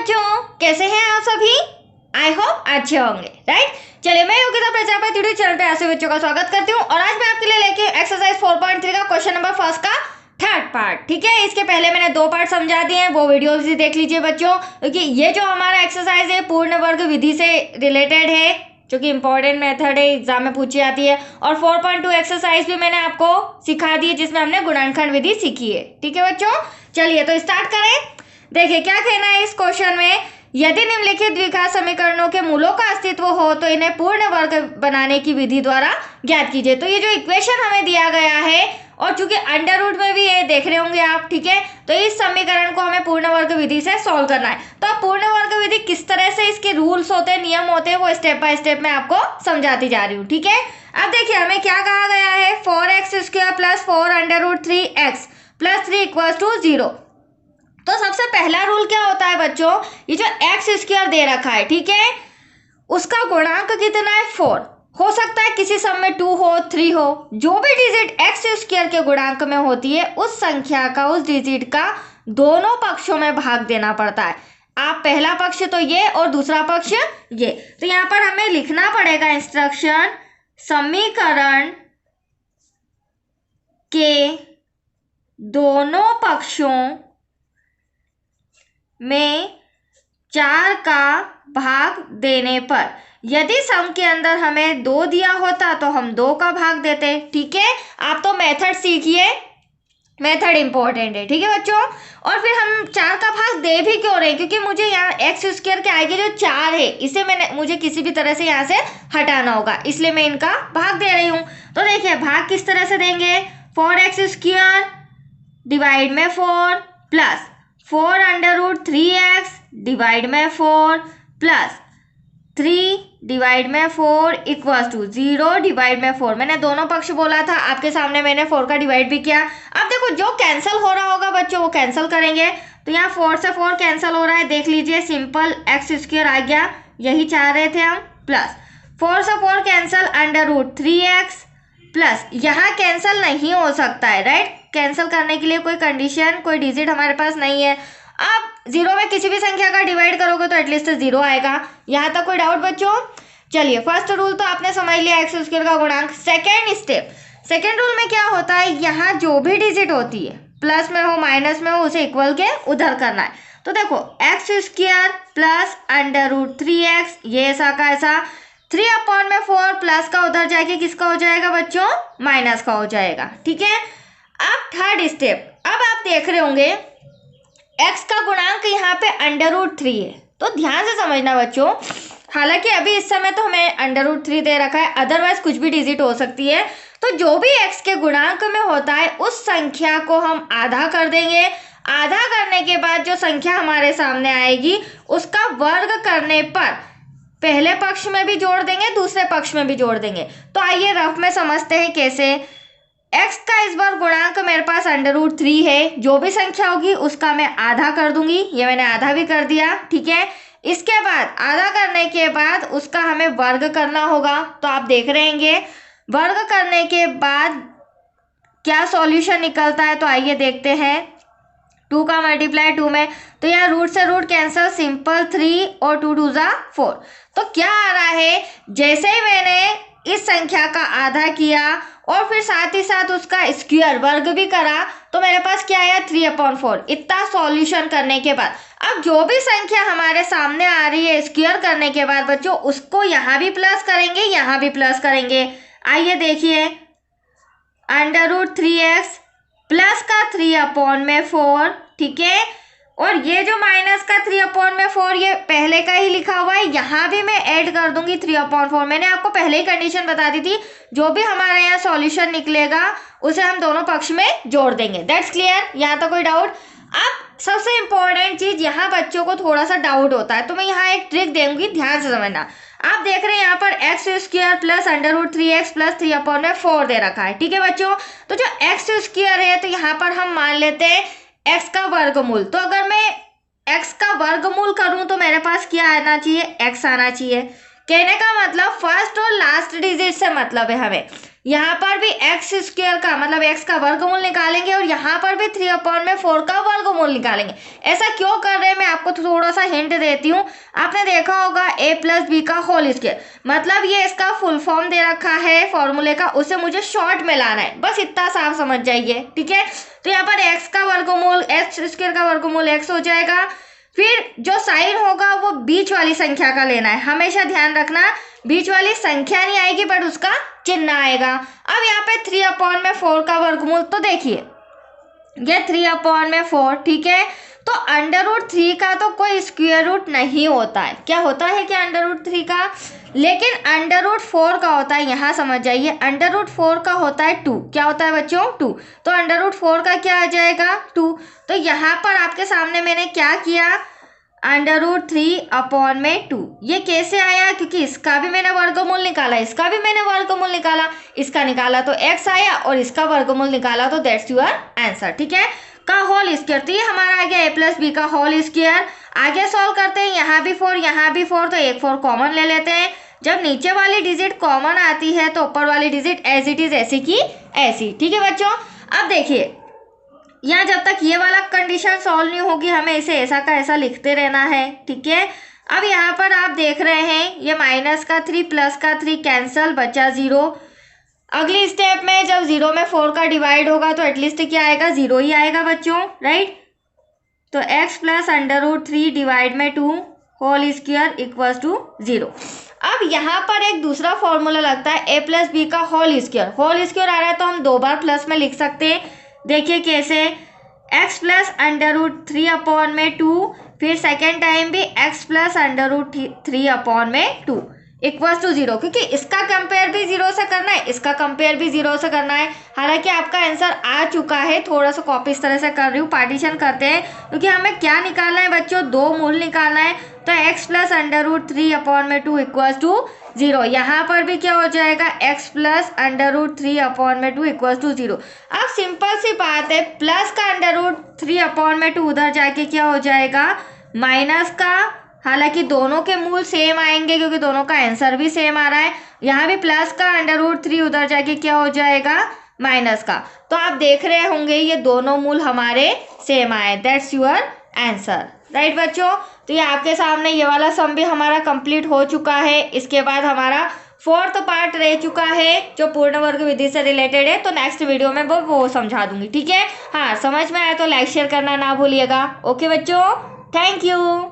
बच्चों, कैसे हैं आप सभी? आई होप अच्छे होंगे, राइट। चलिए, मैं योगिता प्रजापति यूट्यूब चैनल पे ऐसे बच्चों का स्वागत करती हूँ और आज मैं आपके लिए लेके एक्सरसाइज 4.3 का क्वेश्चन नंबर फर्स्ट का थर्ड पार्ट। ठीक है, इसके पहले मैंने 2 पार्ट समझा दिए हैं, वो वीडियो भी देख लीजिए बच्चों, क्योंकि ये जो हमारा एक्सरसाइज है पूर्ण वर्ग विधि से रिलेटेड है, जो कि इंपॉर्टेंट मेथड है, एग्जाम में पूछी जाती है। और 4.2 एक्सरसाइज भी मैंने आपको सिखा दी है, जिसमें हमने गुणनखंड विधि सीखी है। ठीक है बच्चों, चलिए तो स्टार्ट करें। देखिए क्या कहना है इस क्वेश्चन में, यदि निम्नलिखित द्विघात समीकरणों के मूलों का अस्तित्व हो तो इन्हें पूर्ण वर्ग बनाने की विधि द्वारा ज्ञात कीजिए। तो ये जो इक्वेशन हमें दिया गया है, और चूंकि अंडर रूट में भी ये देख रहे होंगे आप, ठीक है, तो इस समीकरण को हमें पूर्ण वर्ग विधि से सॉल्व करना है। तो अब पूर्ण वर्ग विधि किस तरह से इसके रूल्स होते हैं, नियम होते हैं, वो स्टेप बाय स्टेप मैं आपको समझाती जा रही हूँ। ठीक है, अब देखिए हमें क्या कहा गया है, 4x² plus 4√3x plus 3 equals to 0। तो सबसे पहला रूल क्या होता है बच्चों, ये जो x² दे रखा है, ठीक है, उसका गुणांक कितना है, 4। हो सकता है किसी सम में 2 हो, 3 हो, जो भी डिजिट x² के गुणांक में होती है उस संख्या का, उस डिजिट का दोनों पक्षों में भाग देना पड़ता है। आप पहला पक्ष तो ये और दूसरा पक्ष ये, तो यहाँ पर हमें लिखना पड़ेगा इंस्ट्रक्शन, समीकरण के दोनों पक्षों में 4 का भाग देने पर, यदि सम के अंदर हमें 2 दिया होता तो हम 2 का भाग देते। ठीक है, आप तो मेथड सीखिए, मेथड इंपॉर्टेंट है। ठीक है बच्चों, और फिर हम 4 का भाग दे भी क्यों रहे हैं, क्योंकि मुझे यहाँ x² के आगे जो 4 है इसे मुझे किसी भी तरह से यहाँ से हटाना होगा, इसलिए मैं इनका भाग दे रही हूँ। तो देखिए भाग किस तरह से देंगे, 4x² डिवाइड में 4 प्लस 4√3x डिवाइड में 4 प्लस 3 डिवाइड में 4 इक्वल्स टू 0 डिवाइड में 4। मैंने दोनों पक्ष बोला था, आपके सामने मैंने 4 का डिवाइड भी किया। अब देखो जो कैंसिल हो रहा होगा बच्चों वो कैंसिल करेंगे, तो यहाँ 4 से 4 कैंसिल हो रहा है, देख लीजिए सिंपल x² आ गया, यही चाह रहे थे हम, प्लस 4 से 4 कैंसिल, √3x प्लस यहाँ कैंसिल नहीं हो सकता है, राइट, कैंसिल करने के लिए कोई कंडीशन, कोई डिजिट हमारे पास नहीं है। आप 0 में किसी भी संख्या का डिवाइड करोगे तो एटलीस्ट 0 आएगा। यहाँ तक कोई डाउट बच्चों? चलिए, फर्स्ट रूल तो आपने समझ लिया, x² का गुणांक। सेकेंड स्टेप, सेकेंड रूल में क्या होता है, यहाँ जो भी डिजिट होती है, प्लस में हो माइनस में हो, उसे इक्वल के उधर करना है। तो देखो x² प्लस √3x, ये ऐसा का ऐसा, 3/4 प्लस का उधर जाके किसका हो जाएगा बच्चों, माइनस का हो जाएगा। ठीक है, अब थर्ड स्टेप, अब आप देख रहे होंगे x का गुणांक यहाँ पे √3 है, तो ध्यान से समझना बच्चों, हालांकि अभी इस समय तो हमें √3 दे रखा है, अदरवाइज कुछ भी डिजिट हो सकती है। तो जो भी x के गुणांक में होता है उस संख्या को हम आधा कर देंगे, आधा करने के बाद जो संख्या हमारे सामने आएगी उसका वर्ग करने पर पहले पक्ष में भी जोड़ देंगे, दूसरे पक्ष में भी जोड़ देंगे। तो आइए रफ में समझते हैं कैसे। x का इस बार गुणांक मेरे पास √3 है, जो भी संख्या होगी उसका मैं आधा कर दूंगी, ये मैंने आधा भी कर दिया। ठीक है, इसके बाद आधा करने के बाद उसका हमें वर्ग करना होगा, तो आप देख रहे हैं वर्ग करने के बाद क्या सॉल्यूशन निकलता है, तो आइए देखते हैं। 2 का मल्टीप्लाई 2 में, तो यहाँ रूट से रूट कैंसिल, सिंपल 3 और 2 2 जा 4। तो क्या आ रहा है, जैसे ही मैंने इस संख्या का आधा किया और फिर साथ ही साथ उसका स्क्वायर वर्ग भी करा, तो मेरे पास क्या आया, 3/4। इतना सॉल्यूशन करने के बाद अब जो भी संख्या हमारे सामने आ रही है स्क्वायर करने के बाद बच्चों, उसको यहाँ भी प्लस करेंगे, यहाँ भी प्लस करेंगे। आइए देखिए, √3x प्लस का 3/4, ठीक है, और ये जो माइनस का 3/4 ये पहले का ही लिखा हुआ है, यहाँ भी मैं ऐड कर दूंगी 3/4। मैंने आपको पहले ही कंडीशन बता दी थी, जो भी हमारे यहाँ सॉल्यूशन निकलेगा उसे हम दोनों पक्ष में जोड़ देंगे। दैट्स क्लियर, यहाँ तो कोई डाउट? अब सबसे इंपॉर्टेंट चीज, यहाँ बच्चों को थोड़ा सा डाउट होता है, तो मैं यहाँ एक ट्रिक दूंगी, ध्यान से समझना। आप देख रहे हैं यहाँ पर x² प्लस √3x प्लस 3/4 दे रखा है। ठीक है बच्चों, तो जो x² है तो यहाँ पर हम मान लेते हैं x का वर्गमूल। तो अगर मैं x का वर्गमूल करूं तो मेरे पास क्या आना चाहिए, x आना चाहिए। कहने का मतलब फर्स्ट और लास्ट डिजिट से मतलब है हमें, यहाँ पर भी एक्स स्क्वायर का मतलब एक्स का वर्गमूल निकालेंगे और यहाँ पर भी 3/4 का वर्गमूल निकालेंगे। ऐसा क्यों कर रहे हैं मैं आपको थोड़ा सा हिंट देती हूँ। आपने देखा होगा a+b का होल स्क्वायर, मतलब ये इसका फुल फॉर्म दे रखा है फॉर्मूले का, उसे मुझे शॉर्ट में लाना है, बस इतना साफ समझ जाइए, ठीक है। तो यहाँ पर एक्स का वर्गमूल एक्स स्क्वायर का वर्गमूल एक्स हो जाएगा, फिर जो साइन होगा वो बीच वाली संख्या का लेना है, हमेशा ध्यान रखना बीच वाली संख्या नहीं आएगी बट उसका चिन्ह आएगा। अब यहाँ पे 3/4 का वर्गमूल, तो देखिए ये 3/4, ठीक है। तो √3 का तो कोई स्क्वायर रूट नहीं होता है, क्या होता है क्या √3 का, लेकिन √4 का होता है। यहाँ समझ जाइए, √4 का होता है 2, क्या होता है बच्चों 2, तो √4 का क्या आ जाएगा 2। तो यहाँ पर आपके सामने मैंने क्या किया, √3/2। ये कैसे आया, क्योंकि इसका भी मैंने वर्गमूल निकाला, इसका भी मैंने वर्गमूल निकाला, इसका निकाला तो x आया और इसका वर्गमूल निकाला तो दैट्स योर आंसर, ठीक है। का होल स्क्वायर, तो ये हमारा आ गया a+b का होल स्क्वायर। आगे सॉल्व करते हैं, यहाँ भी 4 यहाँ भी 4, तो एक 4 कॉमन ले लेते हैं। जब नीचे वाली डिजिट कॉमन आती है तो ऊपर वाली डिजिट एज इट इज ऐसी की ऐसी, ठीक है बच्चों। अब देखिए यहाँ जब तक ये वाला कंडीशन सॉल्व नहीं होगी हमें इसे ऐसा का ऐसा लिखते रहना है, ठीक है। अब यहाँ पर आप देख रहे हैं ये -3 +3 कैंसल, बचा 0। अगली स्टेप में जब 0 में 4 का डिवाइड होगा तो एटलीस्ट क्या आएगा, 0 ही आएगा बच्चों, राइट। तो x + √3 डिवाइड में 2 होल स्क्वायर इक्वल्स टू 0। अब यहाँ पर एक दूसरा फॉर्मूला लगता है a+b का होल स्क्वायर। होल स्क्वायर आ रहा है तो हम 2 बार प्लस में लिख सकते हैं, देखिए कैसे, x + √3/2, फिर सेकेंड टाइम भी x + √3/2 इक्वल्स टू 0, क्योंकि इसका कंपेयर भी 0 से करना है, इसका कंपेयर भी 0 से करना है। हालांकि आपका आंसर आ चुका है, थोड़ा सा कॉपी इस तरह से कर रही हूँ, पार्टीशन करते हैं, क्योंकि हमें क्या निकालना है बच्चों, 2 मूल निकालना है। तो x + √3/2 इक्वल्स टू 0, यहाँ पर भी क्या हो जाएगा, x + √3/2 इक्वल्स टू 0। अब सिंपल सी बात है, प्लस का √3/2 उधर जाके क्या हो जाएगा, माइनस का, हालांकि दोनों के मूल सेम आएंगे क्योंकि दोनों का आंसर भी सेम आ रहा है। यहाँ भी प्लस का √3 उधर जाके क्या हो जाएगा, माइनस का। तो आप देख रहे होंगे ये दोनों मूल हमारे सेम आए, दैट्स योर आंसर, राइट बच्चों। तो ये आपके सामने ये वाला सम भी हमारा कंप्लीट हो चुका है। इसके बाद हमारा 4th पार्ट रह चुका है जो पूर्ण वर्ग विधि से रिलेटेड है, तो नेक्स्ट वीडियो में वो समझा दूंगी, ठीक है। हाँ, समझ में आया तो लाइक शेयर करना ना भूलिएगा। ओके बच्चों, थैंक यू।